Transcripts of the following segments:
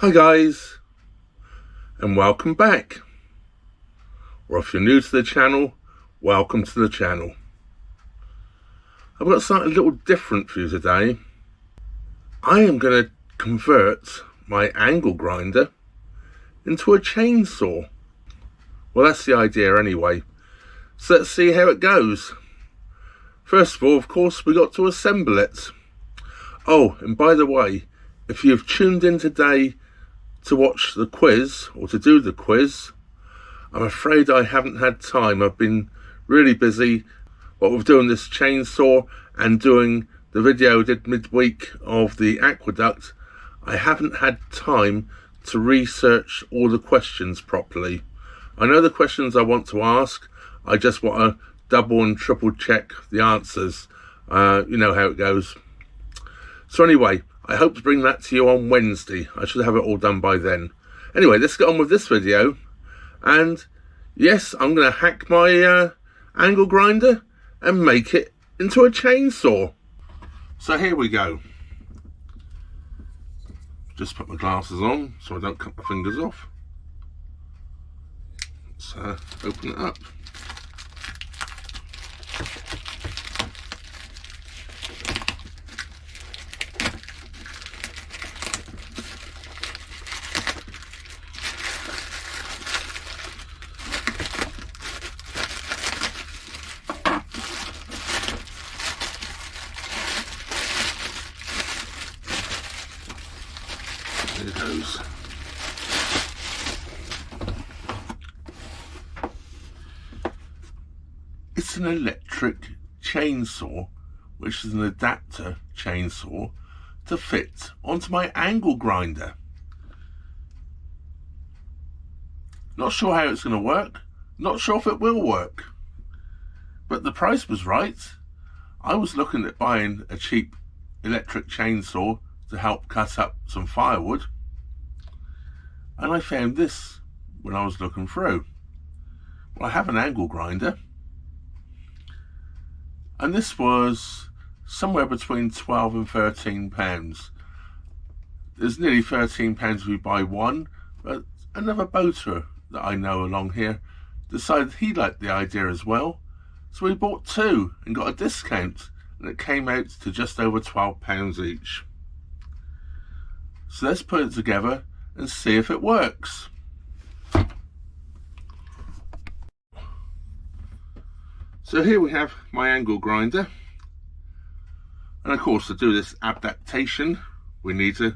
Hi guys, and welcome back. Or if you're new to the channel, welcome to the channel. I've got something a little different for you today. I am going to convert my angle grinder into a chainsaw. Well, that's the idea anyway. So let's see how it goes. First of all, of course, we got to assemble it. Oh, and by the way, if you've tuned in today to watch the quiz, or to do the quiz, I'm afraid I haven't had time. I've been really busy, with doing this chainsaw and doing the video I did midweek of the aqueduct. I haven't had time to research all the questions properly. I know the questions I want to ask, I just want to double and triple check the answers. You know how it goes. So anyway, I hope to bring that to you on Wednesday. I should have it all done by then. Anyway, let's get on with this video. And yes, I'm going to hack my angle grinder and make it into a chainsaw. So here we go. Just put my glasses on so I don't cut my fingers off. Let's open it up. There it goes. It's an electric chainsaw, which is an adapter chainsaw to fit onto my angle grinder. Not sure how it's going to work, not sure if it will work, but the price was right. I was looking at buying a cheap electric chainsaw to help cut up some firewood, and I found this when I was looking through. Well, I have an angle grinder, and this was somewhere between £12 and £13. There's nearly £13 if we buy one, but another boater that I know along here decided he liked the idea as well, so we bought two and got a discount, and it came out to just over £12 each. So let's put it together and see if it works. So here we have my angle grinder, and of course to do this adaptation we need to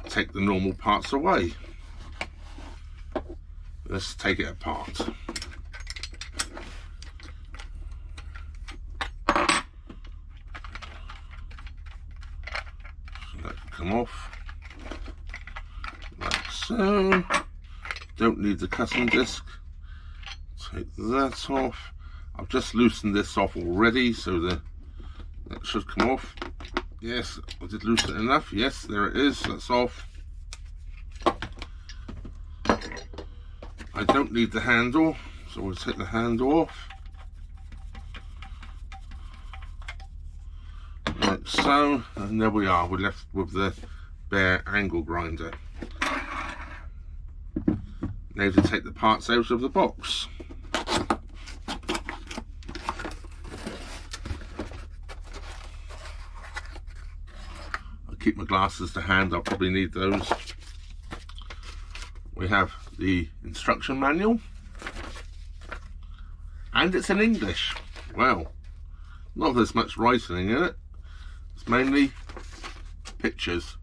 take the normal parts away. Let's take it apart. Let it come off like so. Don't need the cutting disc. Take that off. I've just loosened this off already, so that should come off. Yes, I did loosen it enough. Yes, there it is. That's off. I don't need the handle, so we'll take the handle off. Like so, and there we are. We're left with the bare angle grinder. Now to take the parts out of the box. Keep my glasses to hand, I'll probably need those. We have the instruction manual, and it's in English. Well, not that there's much writing in it, it's mainly pictures.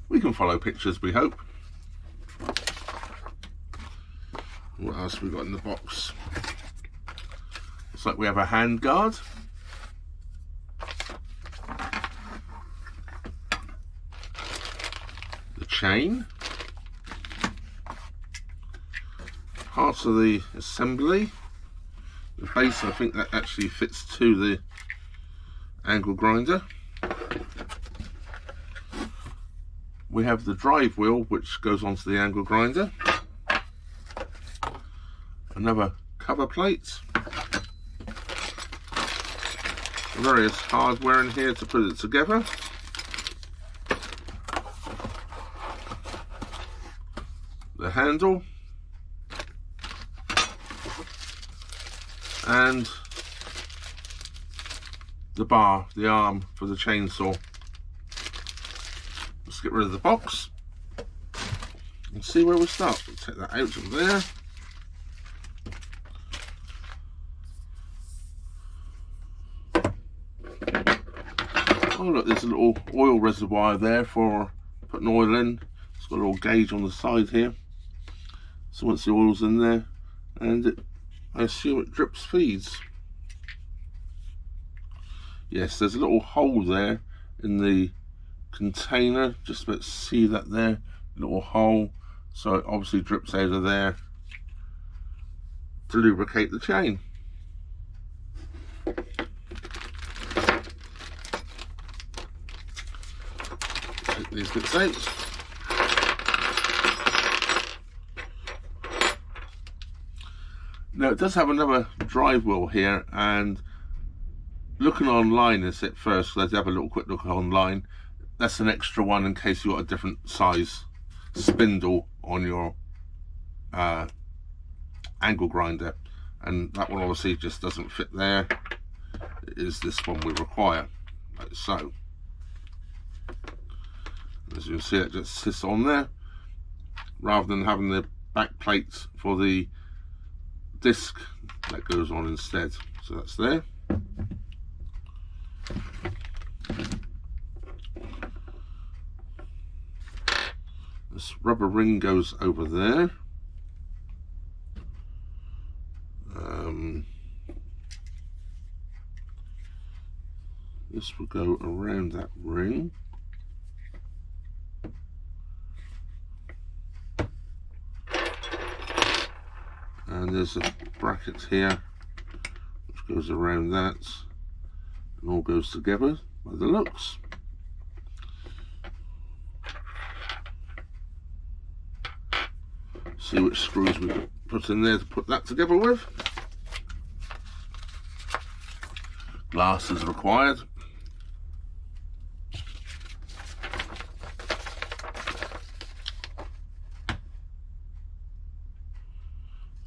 We can follow pictures, we hope. What else have we got in the box? Looks like we have a hand guard. Chain, parts of the assembly, the base. I think that actually fits to the angle grinder. We have the drive wheel which goes onto the angle grinder, another cover plate, various hardware in here to put it together. the handle, and the bar, the arm for the chainsaw. Let's get rid of the box and see where we start. We'll take that out of there. Oh look, there's a little oil reservoir there for putting oil in. It's got a little gauge on the side here. So once the oil's in there, and I assume it drips feeds. Yes, there's a little hole there in the container, just about to see that there, little hole, so it obviously drips out of there to lubricate the chain. Take these bits out. Now it does have another drive wheel here, and looking online is at first, let's have a little quick look online. That's an extra one in case you've got a different size spindle on your angle grinder, and that one obviously just doesn't fit there. It is this one we require, like so. As you can see, it just sits on there rather than having the back plate for the disc that goes on instead. So that's there. This rubber ring goes over there. This will go around that ring. And there's a bracket here which goes around that, and all goes together by the looks. See which screws we put in there to put that together with. Glass is required.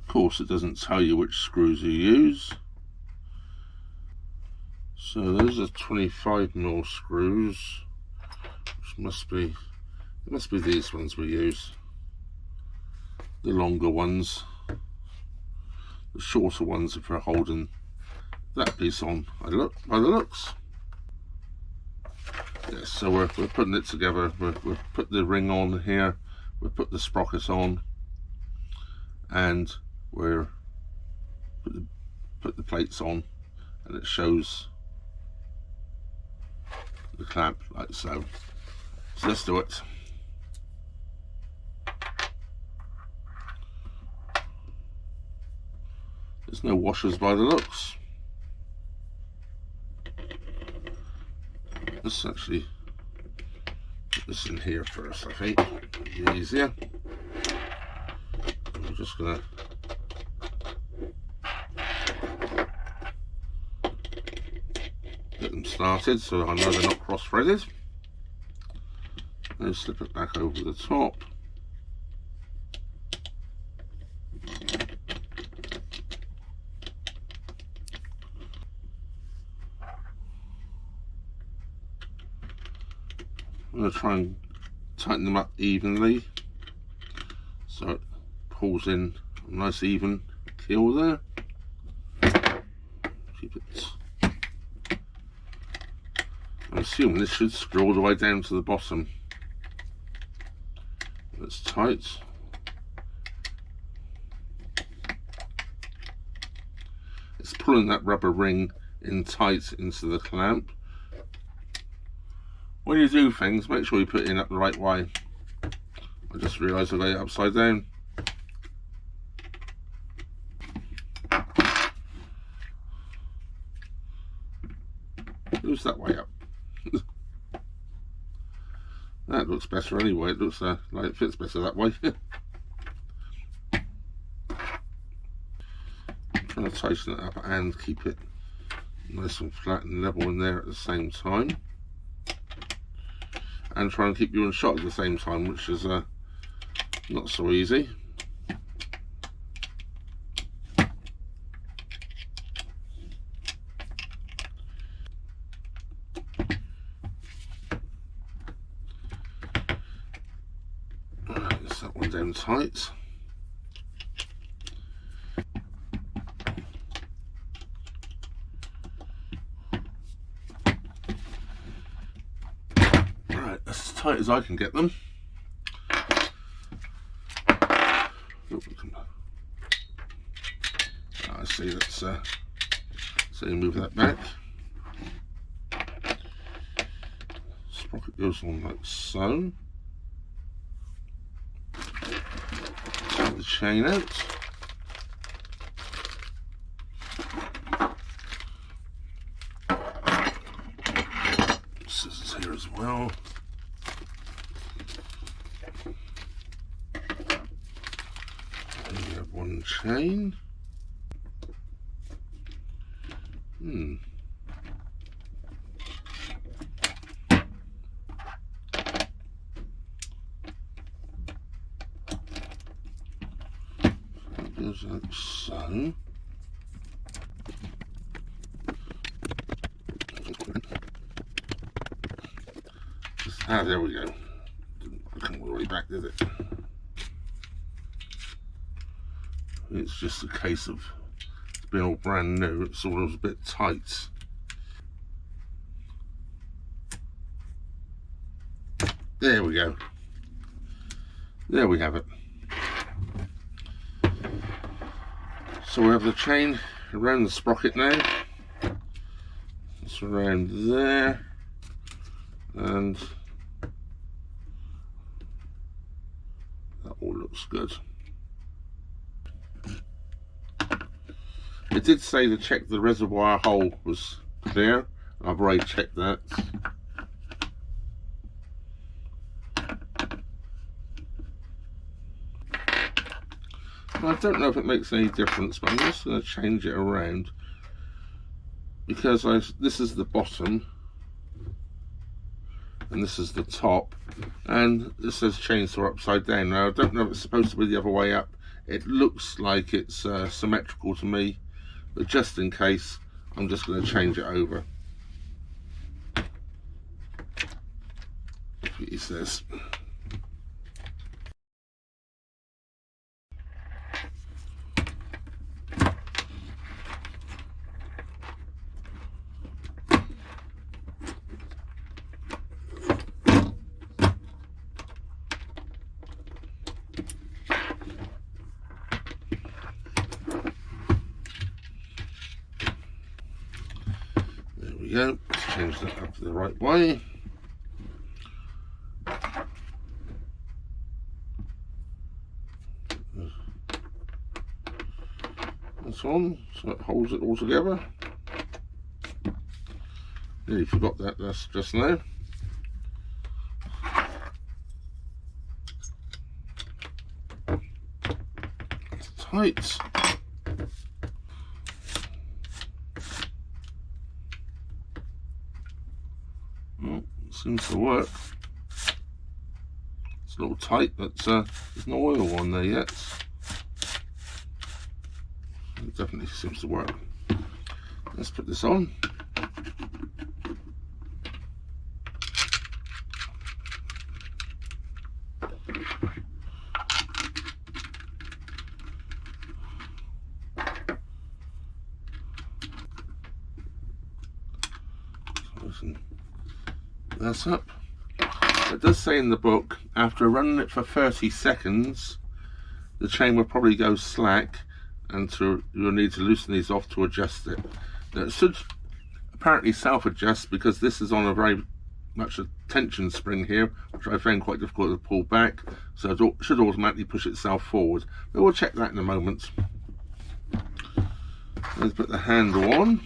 Of course, it doesn't tell you which screws you use. So those are 25mm screws, which must be these ones we use. The longer ones, the shorter ones are for holding that piece on. By the looks. Yes, so we're putting it together. We've put the ring on here. We've put the sprocket on, and we're put the plates on, and it shows the clamp like so. So let's do it. There's no washers by the looks. Let's actually put this in here first, I think. It'll be easier. I'm just gonna get them started so I know they're not cross-threaded. Then slip it back over the top. I'm going to try and tighten them up evenly so it pulls in a nice even keel there. Keep it. I'm assuming this should screw all the way down to the bottom. That's tight. It's pulling that rubber ring in tight into the clamp. When you do things, make sure you put it in up the right way. I just realised I got it upside down. Who's that way up? That looks better anyway. It looks like it fits better that way. I'm trying to tighten it up and keep it nice and flat and level in there at the same time, and try and keep you in shot at the same time, which is Not so easy. Right, let's that one down tight. Right, that's as tight as I can get them. I see that's so you move that back. Sprocket goes on like so. Take the chain out. Scissors here as well. And we have one chain. That goes like so. There we go. Didn't come all the way back, did it? It's just a case of it's being all brand new. It's sort of a bit tight. There we go. There we have it. So we have the chain around the sprocket now. It's around there, and that all looks good. It did say to check the reservoir hole was clear. I've already checked that. I don't know if it makes any difference, but I'm just going to change it around because this is the bottom and this is the top, and this says chainsaw upside down. Now I don't know if it's supposed to be the other way up. It looks like it's symmetrical to me, but just in case, I'm just going to change it over. That's what he says. Go, change that up the right way. That's on, so it holds it all together. Nearly forgot that's just now. It's tight. Seems to work. It's a little tight, but there's no oil on there yet. It definitely seems to work. Let's put this on. That's up. It does say in the book, after running it for 30 seconds, the chain will probably go slack, and you'll need to loosen these off to adjust it. Now it should apparently self-adjust because this is on a very much a tension spring here, which I found quite difficult to pull back, so it should automatically push itself forward. But we'll check that in a moment. Let's put the handle on.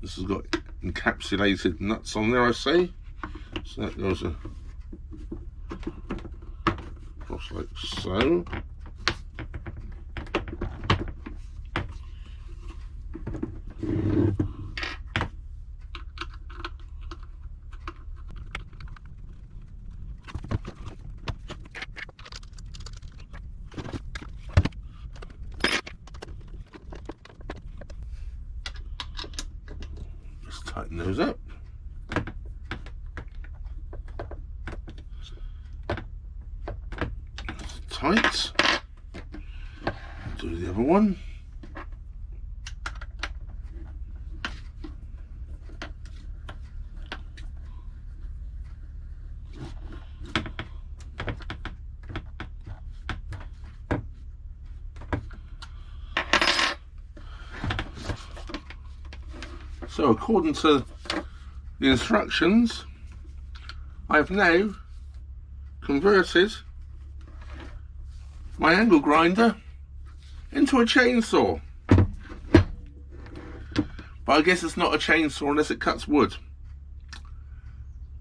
This has got encapsulated nuts on there, I see. So that goes across like so. goes up. Tight. Do the other one. So according to the instructions, I've now converted my angle grinder into a chainsaw. But I guess it's not a chainsaw unless it cuts wood.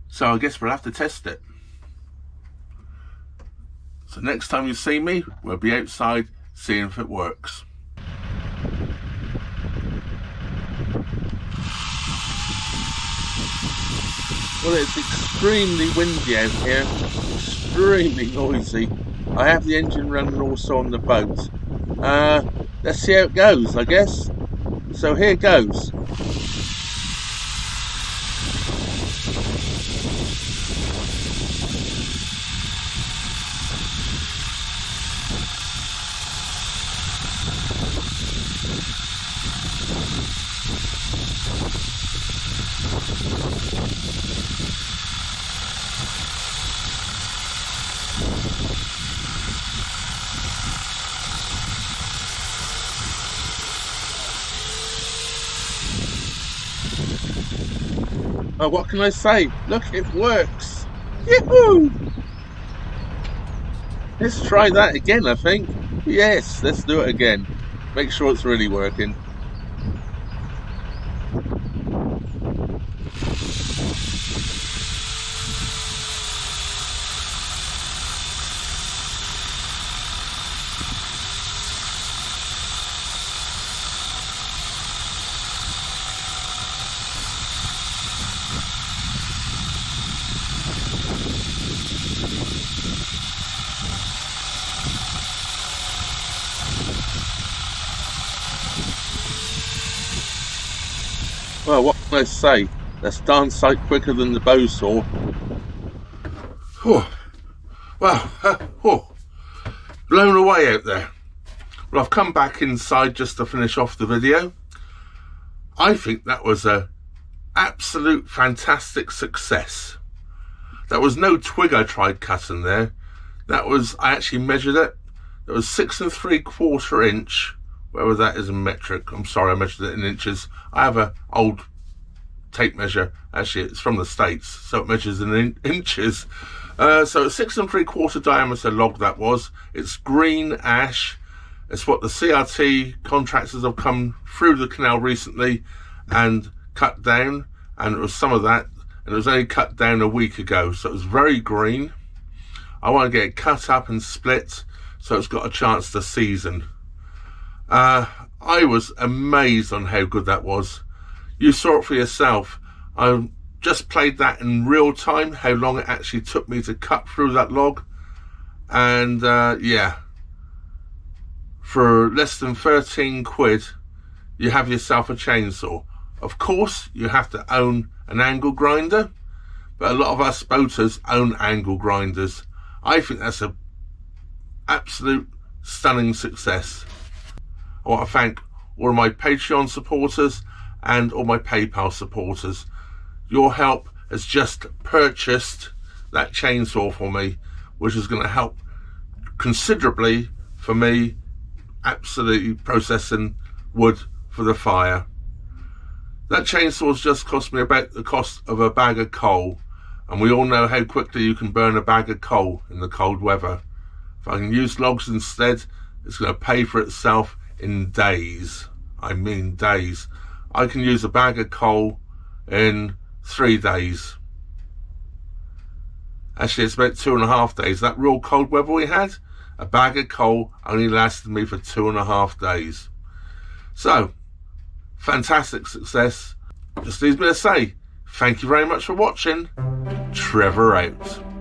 So I guess we'll have to test it. So next time you see me, we'll be outside seeing if it works. Well, it's extremely windy out here, extremely noisy. I have the engine running also on the boat. Let's see how it goes, I guess. So here goes. Oh, what can I say? Look, it works! Yahoo! Let's try that again, I think. Yes, let's do it again. Make sure it's really working. Well, what can I say? That's darn sight quicker than the bow saw. Oh, wow, blown away out there. Well, I've come back inside just to finish off the video. I think that was a absolute fantastic success. That was no twig I tried cutting there. That was, I actually measured it. It was 6 3/4 inch. Whether that is in metric, I'm sorry, I measured it in inches. I have an old tape measure, actually it's from the States, so it measures in inches. So a 6 3/4 diameter log that was. It's green ash. It's what the CRT contractors have come through the canal recently and cut down, and it was some of that, and it was only cut down a week ago, so it was very green. I want to get it cut up and split so it's got a chance to season. I was amazed on how good that was. You saw it for yourself. I just played that in real time, how long it actually took me to cut through that log. And yeah, for less than 13 quid, you have yourself a chainsaw. Of course, you have to own an angle grinder, but a lot of us boaters own angle grinders. I think that's an absolute stunning success. I want to thank all of my Patreon supporters and all my PayPal supporters. Your help has just purchased that chainsaw for me, which is going to help considerably for me absolutely processing wood for the fire. That chainsaw's just cost me about the cost of a bag of coal, and we all know how quickly you can burn a bag of coal in the cold weather. If I can use logs instead, it's going to pay for itself in days. I mean days. I can use a bag of coal in 3 days. Actually, it's about 2.5 days. That real cold weather we had, a bag of coal only lasted me for 2.5 days. So, fantastic success. Just leaves me to say, thank you very much for watching. Trevor out.